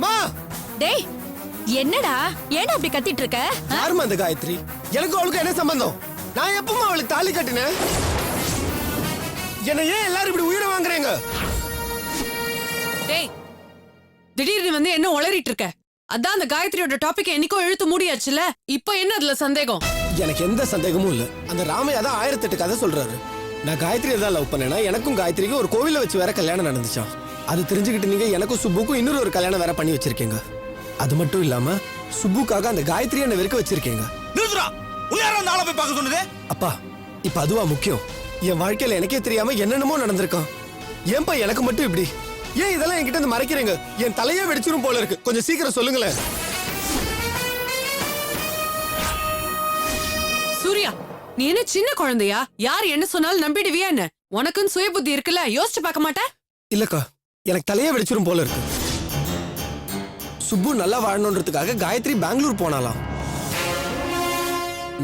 மா டேய் என்னடா ஏன் அப்படி கத்திட்டு இருக்க? யாருமா அந்த காயத்ரி? எனக்கு அவளுக்கு என்ன சம்பந்தம்? நான் எப்பமா அவளுக்கு தாலி கட்டினேன்? என்ன ஏன் எல்லாரும் இப்படி உயிரை வாங்குறீங்க? டேய் திடீர்னு வந்து என்ன உளறிட்டு இருக்க? அதான் அந்த காயத்ரியோட டாபிக் என்னைக்கோ இழுத்து மூடியாச்சுல, இப்போ என்ன அதுல சந்தேகம்? எனக்கு எந்த சந்தேகமும் இல்ல. அந்த ராமையா தான் 1008 கதை சொல்றாரு. நான் காயத்ரியை தான் லவ் பண்ணேனா, எனக்கும் காயத்ரிக்கும் ஒரு கோவில வச்சு வேற கல்யாணம் நடந்துச்சான். அது தெரிஞ்சுக்கிட்டு நீங்க எனக்கும் சுப்புக்கும் இன்னொரு ஒரு கல்யாணம் வேற பண்ணி வச்சிருக்கீங்க. அது மட்டும் இல்லாம சுப்புக்காக அந்த காயத்ரி என்ன வெறுக்க வச்சிருக்கீங்க. நிறுத்துடா. உன்னையாரா அந்த ஆளை போய் பார்க்க சொன்னதே? அப்பா இப்ப அதுவா முக்கியம்? என் வாழ்க்கையில எனக்கே தெரியாம என்னென்னமோ நடந்திருக்கான். ஏன்பா எனக்கு மட்டும் இப்படி? ஏன் இதெல்லாம் என்கிட்ட இருந்து மறைக்கிறீங்க? என் தலையே வெடிச்சிரும் போல இருக்கு. கொஞ்சம் சீக்கிரம் சொல்லுங்களேன். சூர்யா, நீ என்ன சின்ன குழந்தையா? யார் என்ன சொன்னாலும் நம்பிடுவியா என்ன? உனக்குன்னு சுய புத்தி இருக்குல்ல, யோசிச்சு பார்க்க மாட்டே? இல்லக்கா, எனக்கு தலையே வெடிச்சிரும் போல இருக்கு. சுப்பு நல்லா வாழணுன்றதுக்காக காயத்ரி பெங்களூர் போனாலாம்.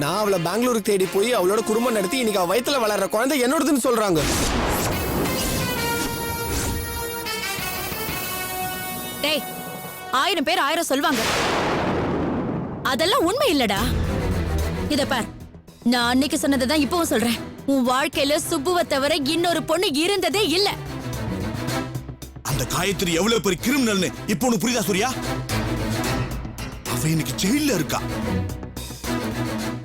நான் அவளை பெங்களூருக்கு தேடி போய் அவளோட குடும்பம் நடத்தி இன்னைக்கு அவ வயித்துல வளர்ற குழந்தை என்னோடதுன்னு சொல்றாங்க. டேய் 1000 பேர் 1000 சொல்வாங்க. அதெல்லாம் உண்மை இல்லடா. இத பார், நான் அன்னைக்கு சொன்னதான் இப்பவும் சொல்றேன். உன் வாழ்க்கையில சுப்புவை தவிர இன்னொரு பொண்ணு இருந்ததே இல்ல. அந்த காயத்ரி எவ்வளவு பெரிய கிரிமினல்னு இப்போ உனக்கு புரியுதா சூர்யா? அவ இன்னைக்கு ஜெயில இருக்கா.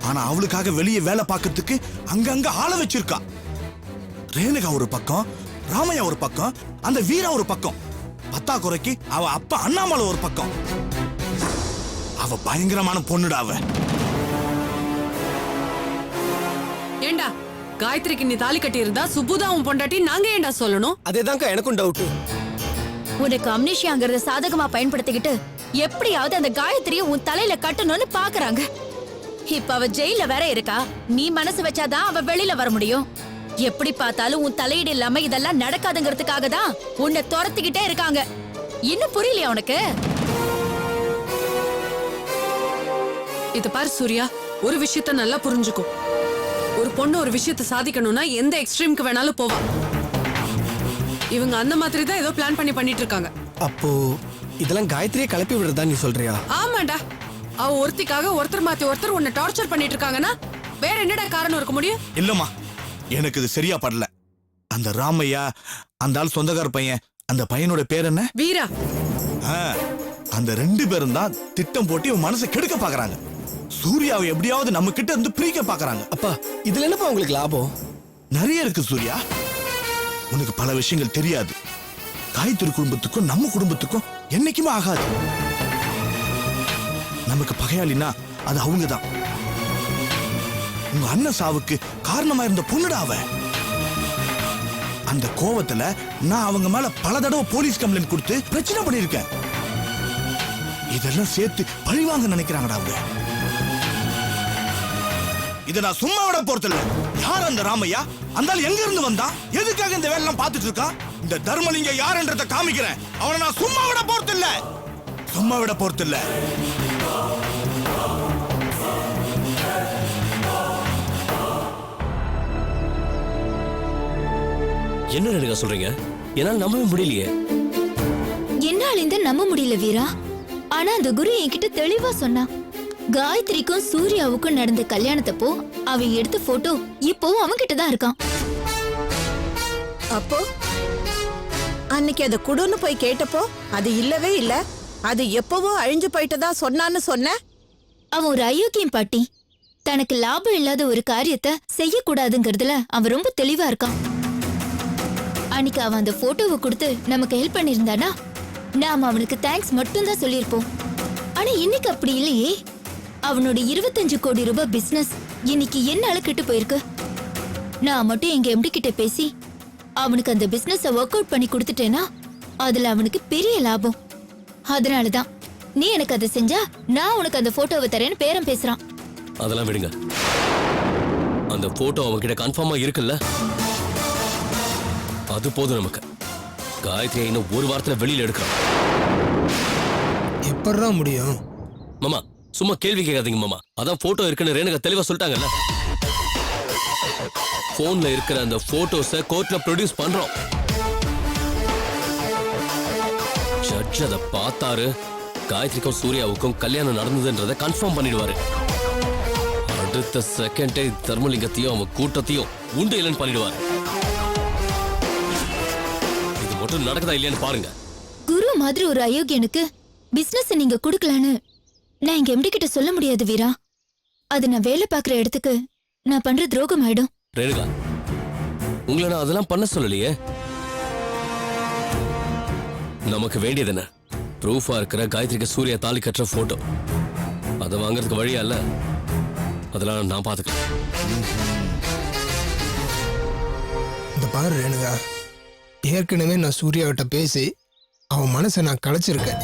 ஆனா அவளுக்காக வெளியே வேலை பார்க்கறதுக்கு அங்கங்க ஆள வச்சிருக்கா. ரேணுகா ஒரு பக்கம், ராமையா ஒரு பக்கம், அந்த வீரா ஒரு பக்கம், பத்தா குறைக்கு அவ அப்பா அண்ணாமலை ஒரு பக்கம். அவ பயங்கரமான பொண்ணுடா அவ. ஏண்டா காயத்ரிக்கு நீ தாலி கட்டி இருந்தா சுப்புதான் உன் பொண்டாட்டி, நாங்க ஏண்டா சொல்லணும்? அதேதான்க்கா எனக்கும் டவுட். உனக்கு அம்னிஷியாங்கிறத சாதகமா பயன்படுத்திக்கிட்டு எப்படியாவது அந்த காயத்ரியை உன் தலையில கட்டணும்னு பாக்குறாங்க. இப்ப அவ ஜெயில வேற இருக்கா. நீ மனசு வச்சாதான் அவ வெளியில வர முடியும். எப்படி பார்த்தாலும் உன் தலையீடு இல்லாம இதெல்லாம் நடக்காதுங்கிறதுக்காக தான் உன்னை துரத்திக்கிட்டே இருக்காங்க. இன்னும் புரியலையா உனக்கு? இத பாரு சூர்யா, ஒரு விஷயத்த நல்லா புரிஞ்சுக்கும். ஒரு பொண்ணு ஒரு விஷயத்த சாதிக்கணும்னா எந்த எக்ஸ்ட்ரீம்க்கு வேணாலும் போவா. இவங்க அந்த மாதிரி தான் ஏதோ பிளான் பண்ணிட்டு இருக்காங்க. அப்போ இதெல்லாம் காயத்ரியை கிளப்பி விடுறதா நீ சொல்றியா? ஆமாண்டா, அவ ஒருத்திக்காக ஒருத்தர் மாத்தி ஒருத்தர் உன்னை டார்ச்சர் பண்ணிட்டு இருக்காங்கன்னா வேற என்னடா காரணம் இருக்க முடியும்? இல்லம்மா, எனக்கு இது சரியா படல. அந்த ராமையா, அந்த ஆள் சொந்தக்கார பையன், அந்த பையனோட பேர் என்ன? வீரா. அந்த 2 பேரும் தான் திட்டம் போட்டு இவன் மனசை கெடுக்க பாக்குறாங்க. சூர்யாவை எப்படியாவது நம்ம கிட்ட இருந்து பிரிக்க பாக்குறாங்க. அப்பா இதுல என்னப்பா உங்களுக்கு லாபம்? நிறைய இருக்கு சூர்யா. உனக்கு பல விஷயங்கள் தெரியாது. காயத்ரி குடும்பத்துக்கும் நம்ம குடும்பத்துக்கும் என்னைக்குமே ஆகாது. நமக்கு பகையாளினா அது அவங்கதான். உங்க அண்ணன் சாவுக்கு காரணமா இருந்த பொண்ணுடா அவ. அந்த கோவத்துல நான் அவங்க மேல பல தடவை போலீஸ் கம்ப்ளைண்ட் கொடுத்து பிரச்சனை பண்ணிருக்கேன். இதெல்லாம் சேர்த்து பழிவாங்க நினைக்கிறாங்கடா அவங்க. இத நான் சும்மா விட போறதில்ல. யார் அந்த ராமையா? அந்த ஆள் எங்க இருந்து வந்தா? எதுக்காக இந்த வேலை எல்லாம் பார்த்துட்டு இருக்கா? இந்த தர்மலிங்க யாருன்றத காமிக்கிறேன். அவனை நான் சும்மா விட போறதில்ல. சும்மா விட போறதில்ல. என்ன ரேணுகா சொல்றீங்க? என்னால நம்பவே முடியலையே. என்னால இந்த நம்ப முடியல வீரா. ஆனா அந்த குரு என்கிட்ட தெளிவா சொன்னா, காயத்ரிக்கும் சூர்யாவுக்கும் நடந்த கல்யாணத்தப்போ அவன் எடுத்த போட்டோ இப்போவும் அவன் கிட்ட தான் இருக்கான். அப்போ அன்னைக்கு அத குடுன்னு போய் கேட்டப்போ அது இல்லவே இல்ல, அது எப்பவோ அழிஞ்சு போயிட்டதா சொன்னான்னு சொன்ன. அவன் ஒரு அயோக்கியம் பாட்டி. தனக்கு லாபம் இல்லாத ஒரு காரியத்தை செய்யக்கூடாதுங்கிறதுல அவன் ரொம்ப தெளிவா இருக்கான். அன்னைக்கு அவன் அந்த போட்டோவை கொடுத்து நமக்கு ஹெல்ப் பண்ணிருந்தானா நாம அவனுக்கு தேங்க்ஸ் மட்டும் தான் சொல்லியிருப்போம். ஆனா இன்னைக்கு அப்படி இல்லையே. அவனோட 25 கோடி ரூபாய் பிசினஸ் இன்னைக்கு என்னால கெட்டு போயிருக்கு. நான் மட்டும் எங்க எம்டி கிட்ட பேசி அவனுக்கு அந்த பிசினஸ் ஒர்க் அவுட் பண்ணி கொடுத்துட்டேனா அதுல அவனுக்கு பெரிய லாபம். அதனாலதான் நீ எனக்கு அதை செஞ்சா நான் உனக்கு அந்த போட்டோவை தரேன்னு பேரம் பேசுறான். அதெல்லாம் விடுங்க. அந்த போட்டோ அவன்கிட்ட கன்ஃபார்மா இருக்குல்ல, அது போதும் நமக்கு. காயத்ரியை இன்னும் ஒரு வாரத்துல வெளியில எடுக்கிறான். எப்படிதான் முடியும்? மாமா சும்மா கேள்வி கேட்காதீங்க மாமா. அதான் போட்டோ இருக்குன்னு ரேணுகா தெளிவா சொல்லிட்டாங்கல்ல. போன்ல இருக்கிற அந்த போட்டோஸை கோர்ட்ல ப்ரொடியூஸ் பண்றோம். ஜட்ஜ் அதை பார்த்தாரு, காயத்ரிக்கும் சூர்யாவுக்கும் கல்யாணம் நடந்ததுன்றதை கன்ஃபார்ம் பண்ணிடுவாரு. அடுத்த செகண்டே தர்மலிங்கத்தையும் அவன் கூட்டத்தையும் உண்டு இல்லைன்னு பண்ணிடுவாரு. இது மட்டும் நடக்குதா இல்லையான்னு பாருங்க. குரு மாதிரி ஒரு அயோக்கியனுக்கு பிசினஸ் நீங்க குடுக்கலான்னு நான் எங்க எம்டி கிட்ட சொல்ல முடியாது வீரா. அது நான் வேலை பார்க்குற இடத்துக்கு நான் பண்ற துரோகம் ஆயிடும். ரேணுகா, உங்களை நான் அதெல்லாம் பண்ண சொல்லலையே. நமக்கு வேண்டியது என்ன? ப்ரூஃபா இருக்கிற காயத்ரிக்கு சூர்யா தாலி கட்டுற போட்டோ. அதை வாங்குறதுக்கு வழியா இல்ல, அதெல்லாம் நான் பாத்துக்கிறேன். இந்த பாரு ரேணுகா, ஏற்கனவே நான் சூர்யாவிட்ட பேசி அவன் மனசை நான் கலைச்சிருக்கேன்.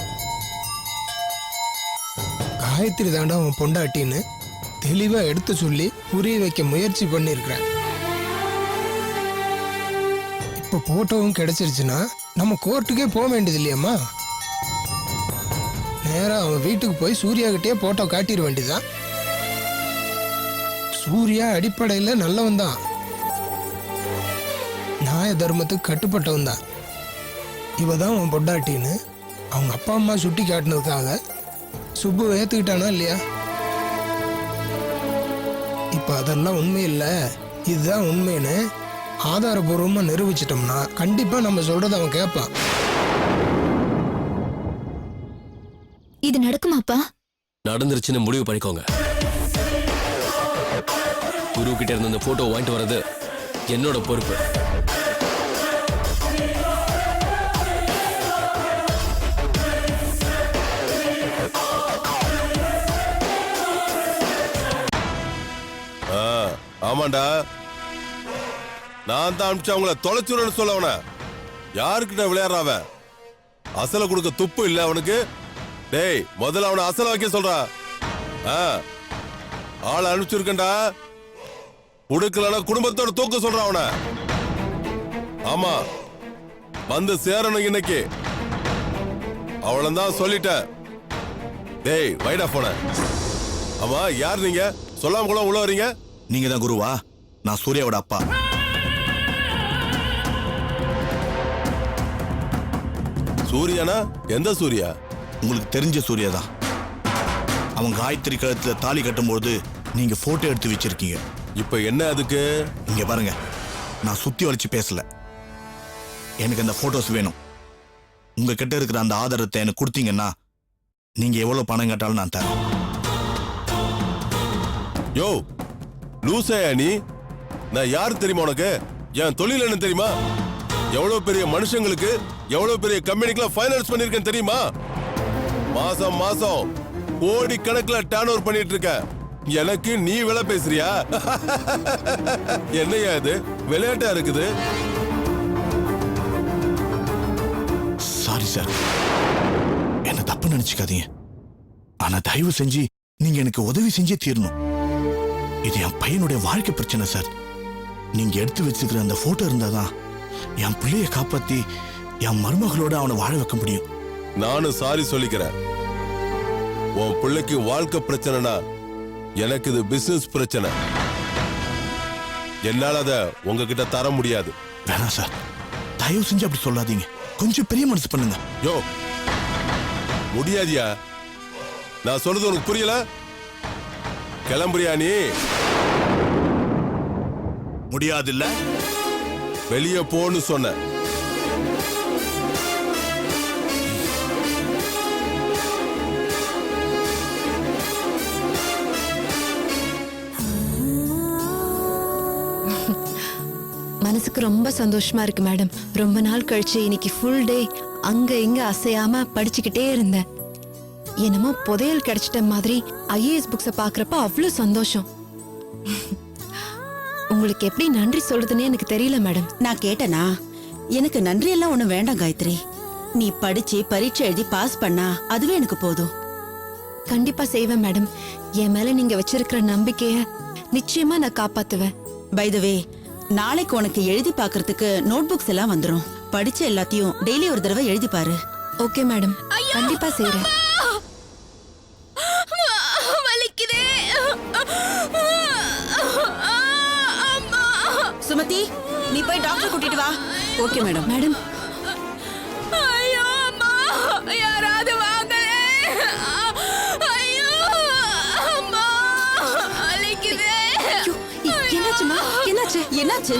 காயத்ரி தாண்டா அவன் பொண்டாட்டின்னு தெளிவா எடுத்து சொல்லி புரிய வைக்க முயற்சி பண்ணியிருக்கிறேன். இப்போ போட்டோவும் கிடைச்சிருச்சுன்னா நம்ம கோர்ட்டுக்கே போக வேண்டியது இல்லையம்மா. நேரா அவன் வீட்டுக்கு போய் சூர்யா கிட்டே போட்டோ காட்டிட வேண்டியதான். சூர்யா அடிப்படையில் நல்லவன் தான், நியாய தர்மத்துக்கு கட்டுப்பட்டவன் தான். இவ தான் அவன் பொண்டாட்டின்னு அவங்க அப்பா அம்மா சுட்டி காட்டினதுக்காக சுப்பு ஏத்துக்கிட்டானா இல்லையா? இப்ப அதெல்லாம் உண்மை இல்ல, இதுதான் உண்மைன்னு ஆதாரபூர்வமா நிரூபிச்சிட்டோம்னா கண்டிப்பா நம்ம சொல்றத அவன் கேட்பான். இது நடக்குமாப்பா? நடந்துருச்சுன்னு முடிவு பண்ணிக்கோங்க. குரு கிட்ட இருந்து இந்த போட்டோ வாங்கிட்டு வர்றது என்னோட பொறுப்பு. ஆமாண்டா, நான் தான் அனுப்பிச்சு அவங்கள தொலைச்சுடன்னு சொல்ல. அவன யாருக்கிட்ட விளையாடுறாவ? அசலை கொடுக்க துப்பு இல்ல அவனுக்கு. டேய், முதல்ல அவனை அசலை வைக்க சொல்றா. ஆளை அனுப்பிச்சிருக்கண்டா, உடுக்கலன்னா குடும்பத்தோட தூக்க சொல்றான் அவனை. ஆமா, வந்து சேரணும் இன்னைக்கு. அவளதான் சொல்லிட்டேன். டேய், வைடா போன. ஆமா, யார் நீங்க? சொல்லாம கூட உள்ள வரீங்க? நீங்க தான் குருவா? நான் சூர்யாவோட அப்பா. சூர்யானா? எந்த சூர்யா? உங்களுக்கு தெரிஞ்ச சூர்யா தான். அவன் காயத்ரி கழுத்துல தாலி கட்டும்போது நீங்க போட்டோ எடுத்து வச்சிருக்கீங்க. இப்ப என்ன அதுக்கு? இங்க பாருங்க, நான் சுத்தி வளைச்சு பேசல. எனக்கு அந்த போட்டோஸ் வேணும். உங்ககிட்ட இருக்கிற அந்த ஆதாரத்தை எனக்கு கொடுத்தீங்கன்னா நீங்க எவ்வளவு பணம் கேட்டாலும் நான் தரேன். யோ, லூசையா நீ? நான் யாரு தெரியுமா உனக்கு? என் தொழில் என்ன தெரியுமா? எவ்வளவு பெரிய மனுஷங்களுக்கு எவ்வளவு பெரிய கம்பெனிக்கெல்லாம் ஃபைனான்ஸ் பண்ணிருக்கேன் தெரியுமா? மாசம் மாசம் கோடி கணக்குல டர்ன் ஓவர் பண்ணிட்டு இருக்க. எனக்கு நீ விலை பேசுறியா? என்னையா இது விளையாட்டா இருக்குது? சாரி சார், என்ன தப்பு நினைச்சுக்காதீங்க. ஆனா தயவு செஞ்சு நீங்க எனக்கு உதவி செஞ்சே தீரணும். இது என் பையனுடைய வாழ்க்கை பிரச்சனை சார். நீங்க எடுத்து வச்சுக்கிற அந்த போட்டோ இருந்தாதான் என் பிள்ளைய காப்பாத்தி என் மருமகளோட அவனை வாழ வைக்க முடியும். நானும் சாரி சொல்லிக்கிறேன். உன் பிள்ளைக்கு வாழ்க்கை பிரச்சனைனா எனக்கு இது பிசினஸ் பிரச்சனை. என்னால அத உங்ககிட்ட தர முடியாது. வேணாம் சார், தயவு செஞ்சு அப்படி சொல்லாதீங்க. கொஞ்சம் பெரிய மனசு பண்ணுங்க. யோ, முடியாதியா? நான் சொல்றது உனக்கு புரியல? கிளம்புறியா நீ? முடியாது இல்ல? வெளியே போன்னு சொன்ன. மனசுக்கு ரொம்ப சந்தோஷமா இருக்கு மேடம். ரொம்ப நாள் கழிச்சு இன்னைக்கு ஃபுல் டே அங்க இங்க அசையாம படிச்சுக்கிட்டே இருந்தேன். என்னமோ புதையல் கிடைச்சிட்ட மாதிரி ஐஏஎஸ் புக்ஸை பாக்குறப்ப அவ்வளவு சந்தோஷம். உங்களுக்கு எப்படி நன்றி சொல்றதுன்னே எனக்கு தெரியல மேடம். நான் கேட்டனா? எனக்கு நன்றி எல்லாம் ஒண்ணும் வேண்டாம் காயத்ரி. நீ படிச்சு பரீட்சை எழுதி பாஸ் பண்ணா அதுவே எனக்கு போதும். கண்டிப்பா செய்வேன் மேடம். என் மேல நீங்க வச்சிருக்கிற நம்பிக்கைய நிச்சயமா நான் காப்பாத்துவேன். பை தி வே, நாளைக்கு உனக்கு எழுதி பாக்குறதுக்கு நோட் புக்ஸ் எல்லாம் வந்துரும். படிச்ச எல்லாத்தையும் டெய்லி ஒரு தடவை எழுதி பாரு. ஓகே மேடம், கண்டிப்பா செய்றேன். சுமதி, நீ போய் டாக்டர் கூட்டிட்டு வா. Okay madam. மேடம், என்னாச்சு?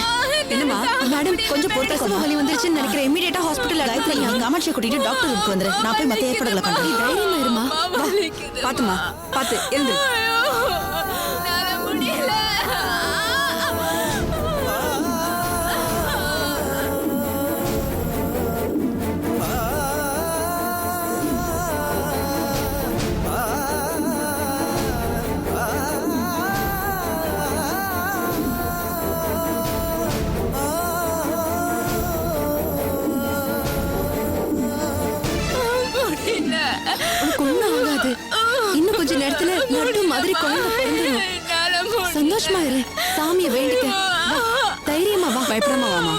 என்னம்மா? மேடம் கொஞ்சம் பிரசவ வலி வந்துருச்சுன்னு நினைக்கிறேன். இமிடியேட்டா ஹாஸ்பிட்டல் காயத்ரி, நீ காமாட்சியை கூட்டிட்டு டாக்டர் ரூமுக்கு வந்துரு. நான் போய் மத்த ஏற்பாடுகளை பண்றேன். தைரியமா இருமா. பாத்துமா, பாத்து எழுந்து. உனக்கு ஒண்ணும் ஆகாது. இன்னும் கொஞ்ச நேரத்துல லட்டு மாதிரி குழந்தை பிறந்துடும். சந்தோஷமா இரு. சாமியை வேண்டிக்க. வா, தைரியமா வா. பயப்படாம வாமா.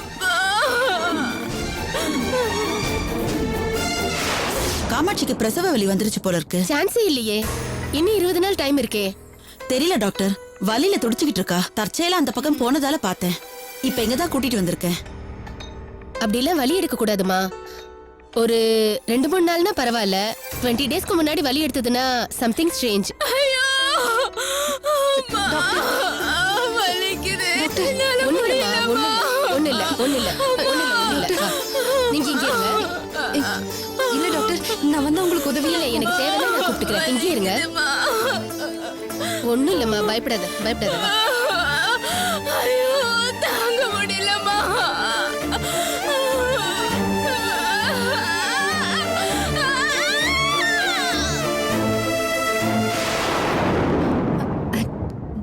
காமாட்சிக்கு பிரசவ வலி வந்துருச்சு போல இருக்கு. சான்ஸே இல்லையே. இன்னும் 20 நாள் டைம் இருக்கே. தெரியல டாக்டர், வலியில துடிச்சுக்கிட்டு இருக்கா. தற்செயலா அந்த பக்கம் போனதால பார்த்தேன். இப்ப எங்கதான் கூட்டிட்டு வந்திருக்கேன். அப்படிலாம் வலி எடுக்க கூடாதுமா. ஒரு 2-3 நாள்னா பரவாயில்ல. 20 டேஸ்க்கு முன்னாடி வலி எடுத்ததுன்னா சம்திங் ஸ்ட்ரேஞ்ச். நீங்க இங்க இருங்க. இல்ல டாக்டர், நான் வந்து உங்களுக்கு உதவி. இல்ல, எனக்கு தேவையில்ல, நான் கூப்பிட்டுக்கிறேன். இங்கே இருங்க. ஒண்ணும் இல்லம்மா, பயப்படாத பயப்படாத. வா. தாங்க முடியலம்மா.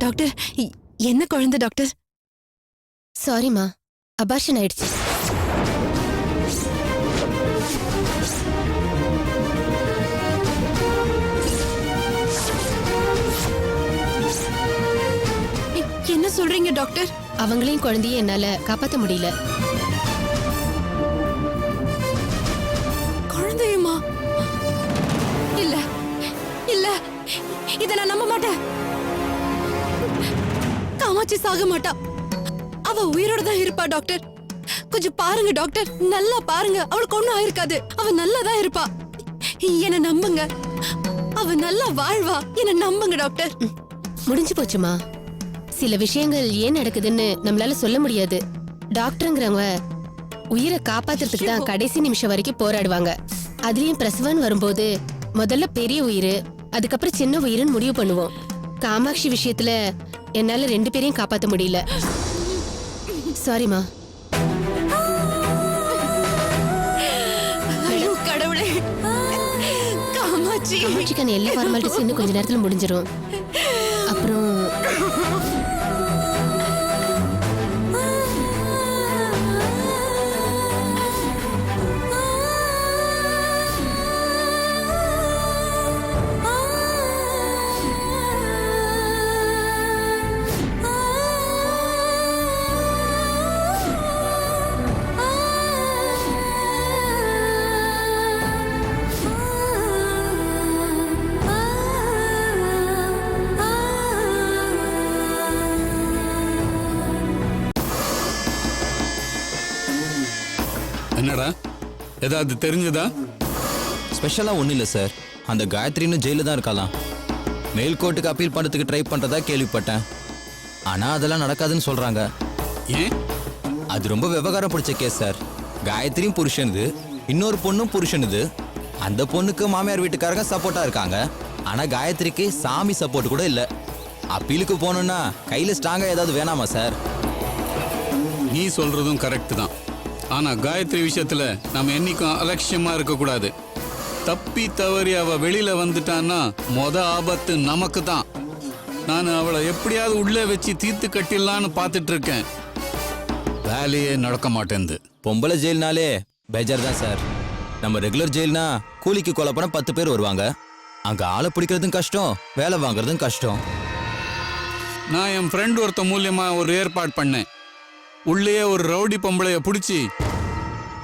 டாக்டர், என்ன குழந்தை டாக்டர்? சாரிம்மா, அபார்ஷன் ஆயிடுச்சு. என்ன சொல்றீங்க டாக்டர்? அவங்களையும் குழந்தைய என்னால காப்பாத்த முடியல. குழந்தையுமா? இல்ல இல்ல, இத நான் நம்ப மாட்டேன். காமாட்சி சாக மாட்டா. அவ உயிரோட தான் இருப்பா டாக்டர். கொஞ்சம் பாருங்க டாக்டர், நல்லா பாருங்க. அவளுக்கு ஒண்ணும் ஆயிருக்காது. அவ நல்லா தான் இருப்பா. என்ன நம்புங்க. அவ நல்லா வாழ்வா. என்ன நம்புங்க டாக்டர். முடிஞ்சு போச்சுமா. சில விஷயங்கள் ஏன் நடக்குதுன்னு நம்மளால சொல்ல முடியாது. டாக்டருங்கிறவங்க உயிரை காப்பாத்துறதுக்கு தான் கடைசி நிமிஷம் வரைக்கும் போராடுவாங்க. அதுலயும் பிரசவம் வரும்போது முதல்ல பெரிய உயிர், அதுக்கப்புறம் சின்ன உயிர்னு முடிவு பண்ணுவோம். காமாட்சி விஷயத்துல என்னால 2 பேரையும் காப்பாத்த முடியல. சாரிமா. ஐயோ கடவுளே. காமாட்சிக்கான எல்லா ஃபார்மாலிட்டிஸும் இன்னும் கொஞ்ச நேரத்துல முடிஞ்சிரும். அப்புறம் என்னடா, ஏதாவது தெரிஞ்சதா? ஸ்பெஷலா ஒன்றும் இல்லை சார். அந்த காயத்ரின்னு ஜெயில தான் இருக்கலாம். மேல் கோர்ட்டுக்கு அப்பீல் பண்ணுறதுக்கு ட்ரை பண்ணுறதா கேள்விப்பட்டேன். ஆனால் அதெல்லாம் நடக்காதுன்னு சொல்கிறாங்க. ஏன்? அது ரொம்ப விவகாரம் பிடிச்ச கேஸ் சார். காயத்ரியும் புருஷனுது, இன்னொரு பொண்ணும் புருஷனுது. அந்த பொண்ணுக்கு மாமியார் வீட்டுக்காரங்க சப்போர்ட்டாக இருக்காங்க. ஆனால் காயத்ரிக்கு சாமி சப்போர்ட் கூட இல்லை. அப்பீலுக்கு போகணுன்னா கையில் ஸ்ட்ராங்காக ஏதாவது வேணாமா சார்? நீ சொல்றதும் கரெக்ட் தான். ஆனா காயத்ரி விஷயத்துல நம்ம என்னைக்கும் அலட்சியமா இருக்க கூடாது. தப்பி தவறி அவ வெளியில வந்துட்டான்னா ஆபத்து நமக்கு தான். நான் அவளை எப்படியாவது உள்ளே வச்சு தீர்த்து கட்டிடலான்னு பார்த்துட்டு இருக்கேன். வேலையே நடக்க மாட்டேங்குது. பொம்பளை ஜெயில்னாலே பேஜர் தான் சார். நம்ம ரெகுலர் ஜெயில்னா கூலிக்கு கொலை பண்ண 10 பேர் வருவாங்க. அங்க ஆளை பிடிக்கிறதும் கஷ்டம், வேலை வாங்குறதும் கஷ்டம். நான் என் ஃப்ரெண்ட் ஒருத்த மூலியமா ஒரு ஏற்பாடு பண்ணேன். உள்ளே ஒரு ரவுடி பொம்பளைய பிடிச்சி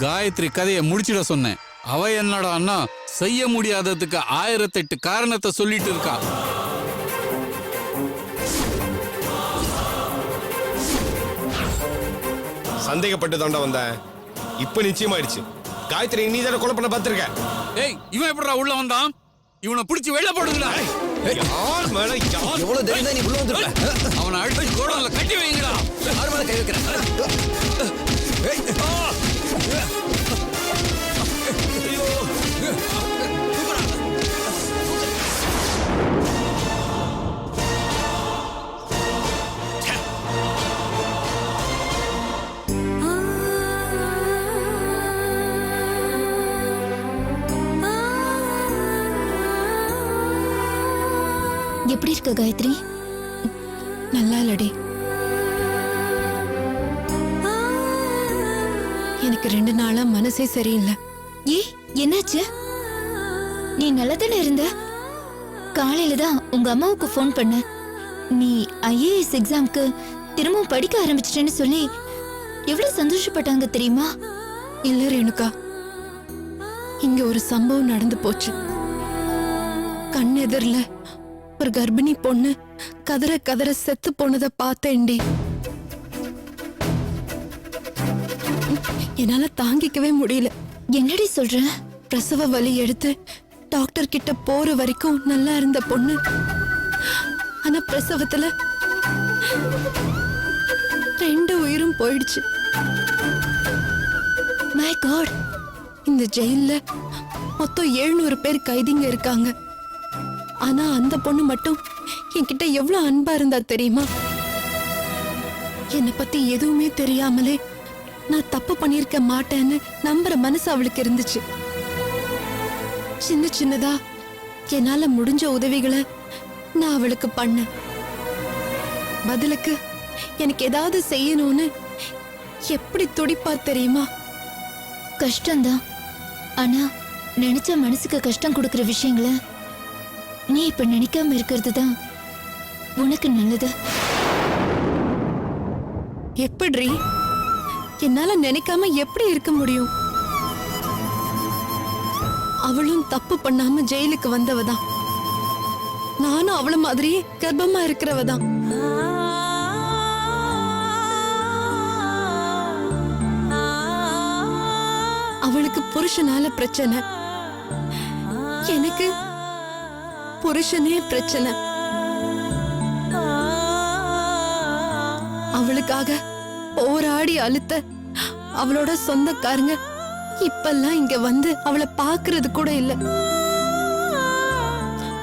காயத்ரி கதையை முடிச்சிட சொன்னேன். அவ என்னடா அண்ணா செய்ய முடியாததுக்கு 1008 காரணத்தை சொல்லிட்டு இருக்கா. சந்தேகப்பட்டு தாண்டா வந்தேன். இப்ப நிச்சயமாயிடுச்சு. காயத்ரி நீ தானே கொலை பண்ண பார்த்திருக்க. ஏய், இவன் எப்படிடா உள்ள வந்தான்? இவனை பிடிச்சி வெளில போடுங்களா. யார் மேல யார் எவ்வளவு தைரியம் தான் நீ உள்ள வந்துருக்க? அவனை அடிச்சு கோடல கட்டி வைங்கடா. யார் மேல கை வைக்கிறேன்? ஏய், ஆ! ஐயோ! எப்படி இருக்க காயத்ரி? நல்லா இல்லடி. எனக்கு 2 நாளா மனசே சரியில்லை. ஏ என்னாச்சு? நீ நல்லதானே இருந்த? காலையில தான் உங்க அம்மாவுக்கு ஃபோன் பண்ண. நீ IAS எக்ஸாம்க்கு திரும்பவும் படிக்க ஆரம்பிச்சிட்டேன்னு சொல்லி எவ்வளவு சந்தோஷப்பட்டாங்க தெரியுமா? இல்ல ரேணுகா, இங்க ஒரு சம்பவம் நடந்து போச்சு. கண் எதிரில ஒரு கர்ப்பிணி பொண்ணு கதற கதற செத்து போனதை பார்த்தேன்டி. என்னால தாங்கிக்கவே முடியல. என்னடி சொல்ற? பிரசவ வலி எடுத்து டாக்டர் கிட்ட போற வரைக்கும் நல்லா இருந்த பொண்ணு, ஆனா பிரசவத்துல 2 உயிரும் போயிடுச்சு. My god! இந்த ஜெயில்ல மொத்தம் 700 பேர் கைதிங்க இருக்காங்க. ஆனா அந்த பொண்ணு மட்டும் என்கிட்ட எவ்வளவு அன்பா இருந்தா தெரியுமா? என்னை பத்தி எதுவுமே தெரியாமலே நான் தப்பு பண்ணிருக்க மாட்டேன்னு நம்புற மனசு அவளுக்கு இருந்துச்சு. சின்ன சின்னதா என்னால முடிஞ்ச உதவிகளை நான் அவளுக்கு பண்ணேன். பதிலுக்கு எனக்கு ஏதாவது செய்யணும்னு எப்படி துடிப்பா தெரியுமா? கஷ்டம்தான். ஆனா நினைச்ச மனசுக்கு கஷ்டம் கொடுக்கிற விஷயங்களை நீ இப்ப நினைக்காம இருக்கிறது தான் உனக்கு நல்லது. எப்படி? என்னால நினைக்காம எப்படி இருக்க முடியும்? அவளும் தப்பு பண்ணாம ஜெயிலுக்கு வந்தவதான். நானும் அவள மாதிரியே கர்ப்பமா இருக்கிறவதான். அவளுக்கு புருஷனால பிரச்சனை, எனக்கு புருஷனே பிரச்சனை. அவளுக்காக போராடி அழுத்த அவளோட சொந்தக்காரங்க இப்பெல்லாம் இங்க வந்து அவளை பாக்குறது கூட இல்ல.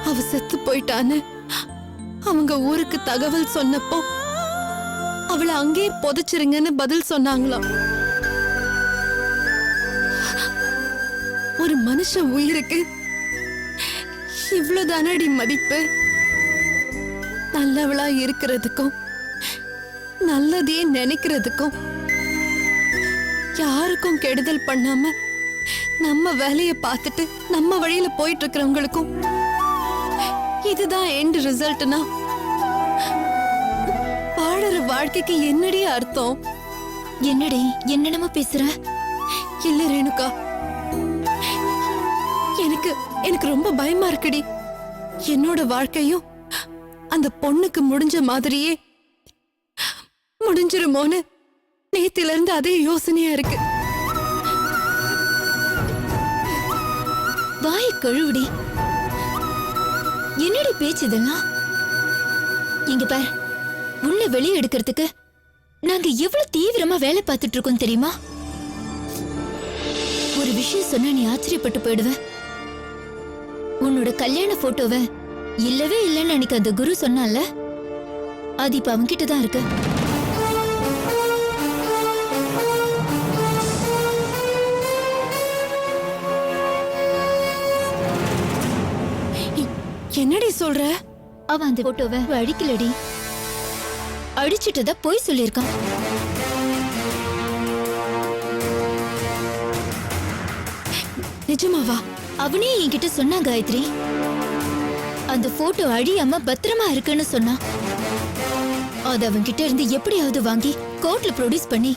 அவ செத்து போயிட்டான்னு அவங்க ஊருக்கு தகவல் சொன்னப்போ அவளை அங்கேயே புதைச்சிருங்கன்னு பதில் சொன்னாங்களாம். ஒரு மனுஷ உயிருக்கு இவ்வளவுதானடி மதிப்பு? நல்லவளா இருக்கிறதுக்கும் நல்லதையே நினைக்கிறதுக்கும் யாருக்கும் கெடுதல் பண்ணாம நம்ம வேலையை பார்த்துட்டு நம்ம வழியில போயிட்டு இருக்கிறவங்களுக்கும் இதுதான் எண்ட் ரிசல்ட்னா வாழற வாழ்க்கைக்கு என்னடி அர்த்தம்? என்னடி என்னென்னமோ பேசுற? இல்ல ரேணுகா, எனக்கு ரொம்ப பயமா இருக்குடி. என்னோட வாழ்க்கையும் அந்த பொண்ணுக்கு முடிஞ்ச மாதிரியே முடிஞ்சிருமோன்னு நேத்தில இருந்து அதே யோசனையா இருக்கு. வாய் கழுவுடி. என்னடி பேச்சு இதெல்லாம்? இங்க பார், உன்னை வெளியே எடுக்கிறதுக்கு நாங்க எவ்வளவு தீவிரமா வேலை பார்த்துட்டு இருக்கோம் தெரியுமா? ஒரு விஷயம் சொன்னா நீ ஆச்சரியப்பட்டு போயிடுவ. உன்னோட கல்யாண போட்டோவை இல்லவே இல்லைன்னு அன்னைக்கு அந்த குரு சொன்னால, அது இப்ப அவன்கிட்ட தான் இருக்கு. என்னடி சொல்ற? அவன் அந்த போட்டோவை அழிக்கலடி, அழிச்சிட்டதா போய் சொல்லியிருக்கான். நிஜமாவா? அவனே என்கிட்ட சொன்னா காயத்ரி. அந்த போட்டோ அழியாம பத்திரமா இருக்குன்னு சொன்னா. அது அவன்கிட்ட இருந்து எப்படியாவது வாங்கி கோர்ட்ல ப்ரொடியூஸ் பண்ணி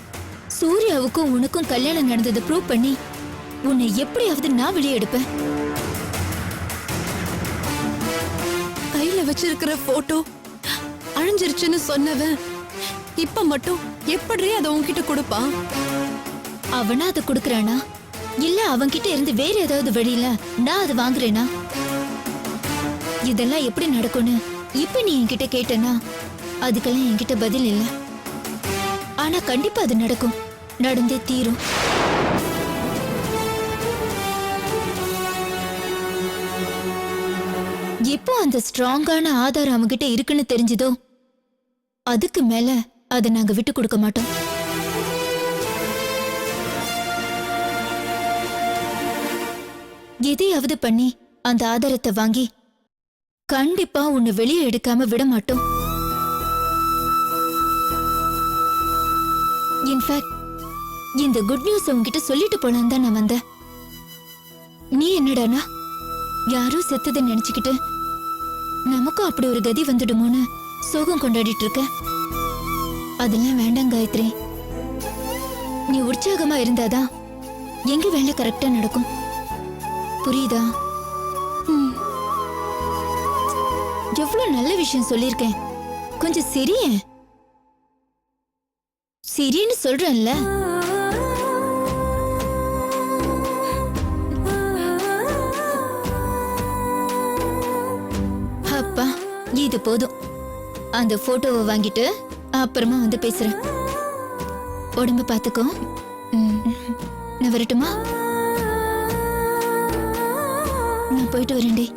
சூர்யாவுக்கும் உனக்கும் கல்யாணம் நடந்ததை ப்ரூவ் பண்ணி உன்னை எப்படியாவது நான் வெளியே எடுப்பேன். கையில வச்சிருக்கிற போட்டோ அழிஞ்சிருச்சுன்னு சொன்னவன் இப்ப மட்டும் எப்படி அதை உன்கிட்ட கொடுப்பான்? அவனா அதை கொடுக்கறானா இல்ல அவன்கிட்ட இருந்து வேற ஏதாவது வழியில நான் அதை வாங்குறேனா? இதெல்லாம் எப்படி நடக்கும்னு இப்ப நீ என்கிட்ட கேட்டனா அதுக்கெல்லாம் என்கிட்ட பதில் இல்ல. ஆனா கண்டிப்பா அது நடக்கும், நடந்தே தீரும். எப்போ அந்த ஸ்ட்ராங்கான ஆதாரம் அவங்கிட்ட இருக்குன்னு தெரிஞ்சதோ அதுக்கு மேல அதை நாங்க விட்டு கொடுக்க மாட்டோம். எதையாவது பண்ணி அந்த ஆதாரத்தை வாங்கி கண்டிப்பா உன்னை வெளியே எடுக்காம விட மாட்டோம். இன்ஃபேக்ட் இந்த குட் நியூஸ் உங்ககிட்ட சொல்லிட்டு போலான்னு தான் நான் வந்தேன். நீ என்னடானா யாரோ செத்ததை நினைச்சுக்கிட்டு நமக்கும் அப்படி ஒரு கதி வந்துடுமோன்னு சோகம் கொண்டாடிட்டு இருக்க. அதெல்லாம் வேண்டாம் காயத்ரி. நீ உற்சாகமா இருந்தாதான் எங்க வேலை கரெக்டா நடக்கும், புரியுதா? எவ்வளவு நல்ல விஷயம் சொல்லிருக்கேன், கொஞ்சம் சிரியேன். சிரின்னு சொல்றேன்ல. அப்பா இது போதும். அந்த போட்டோவை வாங்கிட்டு அப்புறமா வந்து பேசுறேன். உடம்பு பாத்துக்கோ. நான் வரட்டுமா? நான் போயிட்டு வரேன்டி.